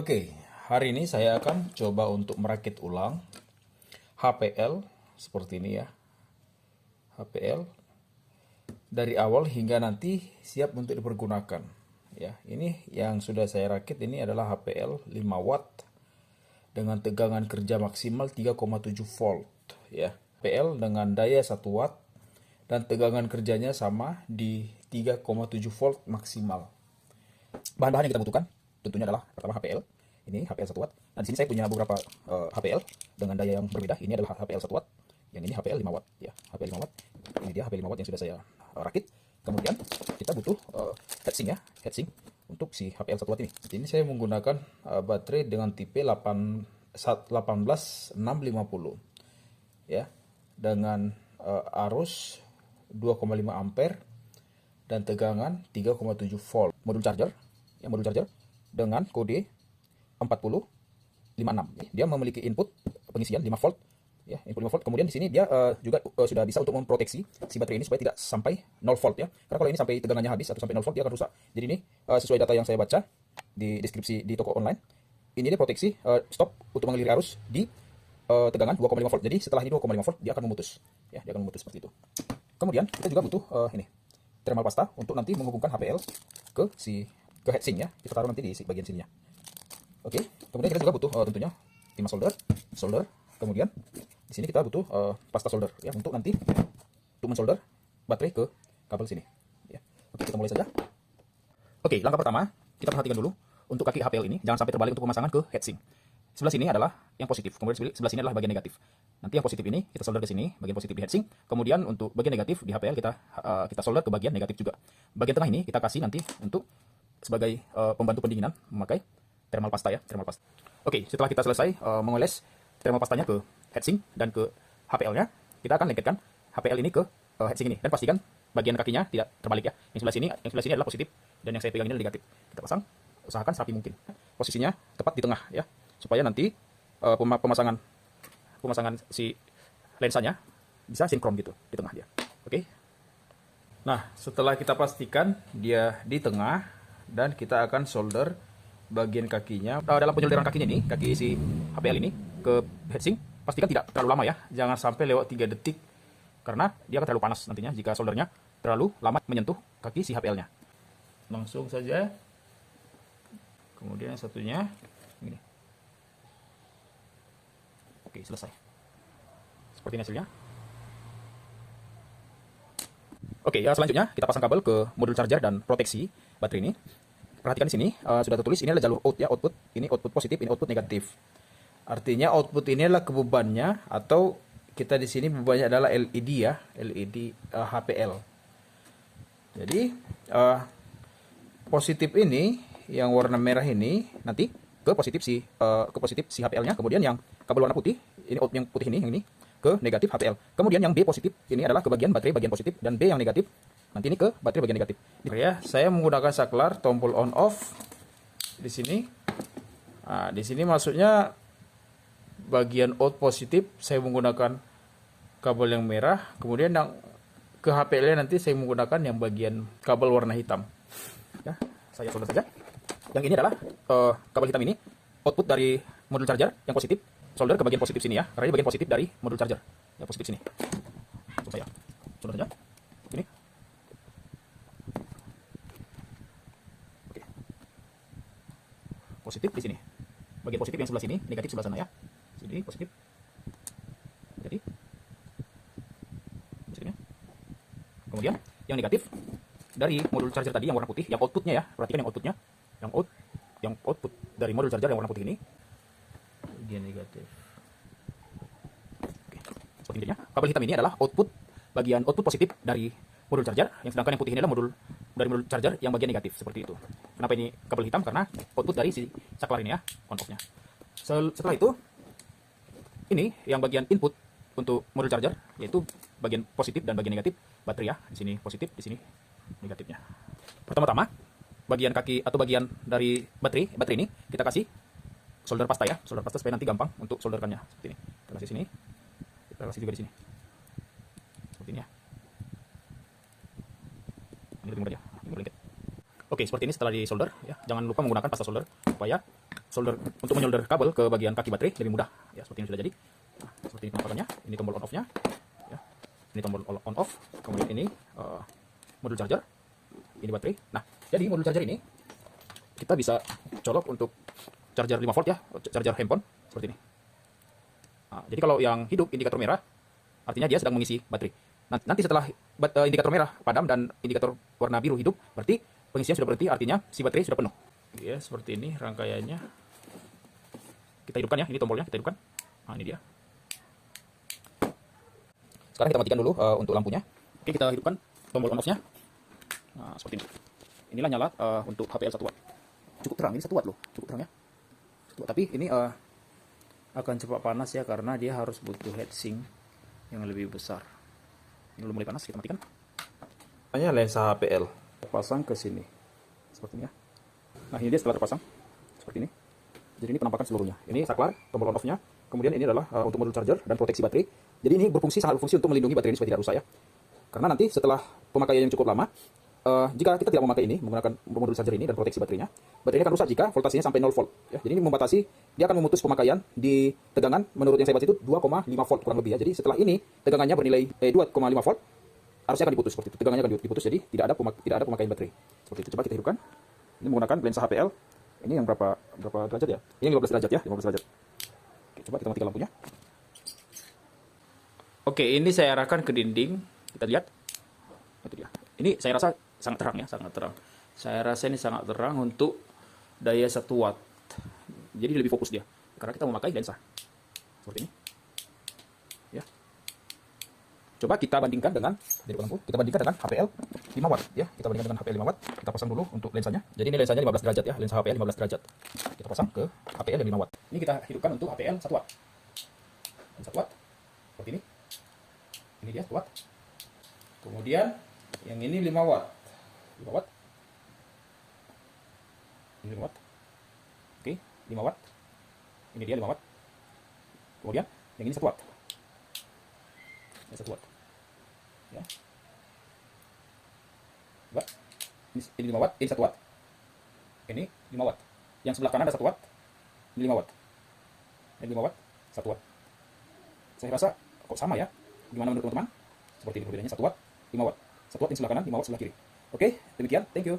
Oke, hari ini saya akan coba untuk merakit ulang HPL seperti ini ya. HPL dari awal hingga nanti siap untuk dipergunakan. Ya, ini yang sudah saya rakit ini adalah HPL 5 watt dengan tegangan kerja maksimal 3,7 volt ya. HPL dengan daya 1 watt dan tegangan kerjanya sama di 3,7 volt maksimal. Bahan-bahan yang kita butuhkan tentunya adalah pertama HPL. Ini HPL 1 watt. Nah, di sini saya punya beberapa HPL dengan daya yang berbeda. Ini adalah HPL 1 watt. Yang ini HPL 5 watt ya. HPL 5 watt. Ini dia HPL 5 watt yang sudah saya rakit. Kemudian kita butuh heatsink ya, heatsink untuk si HPL 1 watt ini. Di sini saya menggunakan baterai dengan tipe 18650 ya. Dengan arus 2,5 ampere dan tegangan 3,7 volt. Modul charger dengan kode 4056. Dia memiliki input pengisian 5 volt ya, input 5 volt. Kemudian di sini dia juga sudah bisa untuk memproteksi si baterai ini supaya tidak sampai 0 volt ya. Karena kalau ini sampai tegangannya habis atau sampai 0 volt dia akan rusak. Jadi ini sesuai data yang saya baca di deskripsi di toko online. Ini dia proteksi stop untuk mengalir arus di tegangan 2,5 volt. Jadi setelah ini 2,5 volt dia akan memutus ya, dia akan memutus seperti itu. Kemudian kita juga butuh ini thermal pasta untuk nanti menghubungkan HPL ke heatsink ya. Kita taruh nanti di bagian sininya. Oke, kemudian kita juga butuh tentunya timah solder. Kemudian di sini kita butuh pasta solder ya untuk nanti untuk mensolder baterai ke kabel sini. Ya. Oke, kita mulai saja. Oke, langkah pertama kita perhatikan dulu untuk kaki HPL ini jangan sampai terbalik untuk pemasangan ke heatsink. Sebelah sini adalah yang positif, kemudian sebelah sini adalah bagian negatif. Nanti yang positif ini kita solder ke sini, bagian positif di heatsink. Kemudian untuk bagian negatif di HPL kita solder ke bagian negatif juga. Bagian tengah ini kita kasih nanti untuk sebagai pembantu pendinginan memakai thermal pasta ya, thermal pasta. Oke, setelah kita selesai mengoles thermal pastanya ke heatsink dan ke HPL-nya, kita akan lengketkan HPL ini ke heatsink ini dan pastikan bagian kakinya tidak terbalik ya. Yang sebelah sini adalah positif dan yang saya pegang ini adalah negatif. Kita pasang, usahakan serapi mungkin. Posisinya tepat di tengah ya, supaya nanti pemasangan si lensanya bisa sinkron gitu di tengah dia. Oke. Nah, setelah kita pastikan dia di tengah dan kita akan solder bagian kakinya. Dalam penyolderan kakinya ini, kaki si HPL ini ke heatsink, pastikan tidak terlalu lama ya. Jangan sampai lewat 3 detik karena dia akan terlalu panas nantinya jika soldernya terlalu lama menyentuh kaki si HPL-nya. Langsung saja. Kemudian satunya ini. Oke, selesai. Seperti ini hasilnya. Oke, ya selanjutnya kita pasang kabel ke modul charger dan proteksi baterai ini. Perhatikan di sini sudah tertulis ini adalah jalur out ya, output. Ini output positif, ini output negatif. Artinya output ini adalah kebebannya atau kita di sini bebannya adalah LED ya, LED HPL. Jadi positif ini yang warna merah ini nanti ke positif si HPL-nya. Kemudian yang kabel warna putih ini out yang putih ini, yang ini ke negatif HPL. Kemudian yang B positif ini adalah ke bagian baterai bagian positif dan B yang negatif nanti ini ke baterai bagian negatif. Ya, saya menggunakan saklar tombol on off di sini. Nah, di sini maksudnya bagian out positif saya menggunakan kabel yang merah, kemudian yang ke HPL-nya nanti saya menggunakan yang bagian kabel warna hitam. Ya, saya solder saja. Yang ini adalah kabel hitam ini output dari modul charger yang positif, solder ke bagian positif sini ya, karena ini bagian positif dari modul charger yang positif sini. Coba ya, solder saja. Ini. Oke. Positif di sini. Bagian positif yang sebelah sini, negatif sebelah sana ya. Sini positif. Jadi positifnya. Kemudian yang negatif dari modul charger tadi yang warna putih, yang outputnya ya, perhatikan yang outputnya, yang output dari modul charger yang warna putih ini bagian negatif. Oke, seperti intinya kabel hitam ini adalah bagian output positif dari modul charger, yang sedangkan yang putih ini adalah modul charger yang bagian negatif seperti itu. Kenapa ini kabel hitam? Karena output dari si saklar ini ya, on off-nya. Setelah itu ini yang bagian input untuk modul charger, yaitu bagian positif dan bagian negatif baterai ya. Di sini positif, di sini negatifnya. Pertama-tama bagian kaki atau bagian dari baterai ini kita kasih solder pasta ya, solder pasta supaya nanti gampang untuk solderkannya seperti ini. Kita kasih sini, kita kasih juga di sini, seperti ini ya. Ini lebih mudah ya, ini lengket. Oke, seperti ini setelah di solder ya. Jangan lupa menggunakan pasta solder supaya untuk menyolder kabel ke bagian kaki baterai lebih mudah. Ya, seperti ini sudah jadi. Nah, seperti ini penampakannya. Ini tombol on off-nya. Ya. Ini tombol on off. Kemudian ini modul charger. Ini baterai. Nah, jadi modul charger ini kita bisa colok untuk charger 5 volt ya, charger handphone seperti ini. Nah, jadi kalau yang hidup indikator merah, artinya dia sedang mengisi baterai. Nanti setelah indikator merah padam dan indikator warna biru hidup, berarti pengisian sudah berhenti, artinya si baterai sudah penuh. Ya, seperti ini rangkaiannya. Kita hidupkan ya, ini tombolnya kita hidupkan. Nah, ini dia. Sekarang kita matikan dulu untuk lampunya. Oke, kita hidupkan tombol on off-nya. Nah, seperti ini. Inilah nyala untuk HPL 1 watt. Cukup terang, ini 1 watt loh, cukup terang ya. 1 watt. Tapi ini akan cepat panas ya, karena dia harus butuh heatsink yang lebih besar. ini belum mulai panas, kita matikan. Hanya lensa HPL. Pasang ke sini. Seperti ini ya. Nah, ini dia setelah terpasang. Seperti ini. Jadi ini penampakan seluruhnya. Ini saklar, tombol on off-nya. Kemudian ini adalah untuk modul charger dan proteksi baterai. Jadi ini sangat berfungsi untuk melindungi baterai ini supaya tidak rusak ya. Karena nanti setelah pemakaian yang cukup lama, jika kita tidak memakai ini, menggunakan modul charger ini dan proteksi baterainya, baterai ini akan rusak jika voltasenya sampai 0 volt. Ya. Jadi ini membatasi, dia akan memutus pemakaian di tegangan, menurut yang saya baca itu 2,5 volt kurang lebih ya. Jadi setelah ini, tegangannya bernilai 2,5 volt, harusnya akan diputus seperti itu. Tegangannya akan diputus, jadi tidak ada pemakaian baterai. Seperti itu. Coba kita hidupkan. Ini menggunakan lensa HPL. Ini yang berapa derajat ya? Ini 15 derajat ya, 15 derajat. Oke, coba kita matikan lampunya. Oke, ini saya arahkan ke dinding. Kita lihat. Itu dia. Ini saya rasa sangat terang ya, sangat terang. Saya rasa ini sangat terang untuk daya 1 watt. Jadi lebih fokus dia. Karena kita memakai lensa. Seperti ini. Ya. Coba kita bandingkan dengan HPL 5 watt ya. Kita bandingkan dengan HPL 5 watt. Kita pasang dulu untuk lensanya. Jadi ini lensanya 15 derajat ya, lensa HPL 15 derajat. Kita pasang ke HPL yang 5 watt. Ini kita hidupkan untuk HPL 1 watt. 1 watt. Seperti ini. Ini dia 1 watt. Kemudian yang ini 5 watt. 5 watt. Ini 5 watt. Oke, 5 watt. Ini dia 5 watt. Kemudian yang ini 1 watt. Ini 1 watt. Ya. Coba. Ini 5 watt, ini 1 watt. Ini 5 watt. Yang sebelah kanan ada 1 watt. Ini 5 watt. Ini 5 watt, 1 watt. Saya rasa kok sama ya. Gimana menurut teman-teman? Seperti ini perbedaannya 1 watt, 5 watt. 1 watt yang sebelah kanan, 5 watt sebelah kiri. Oke, demikian. Thank you.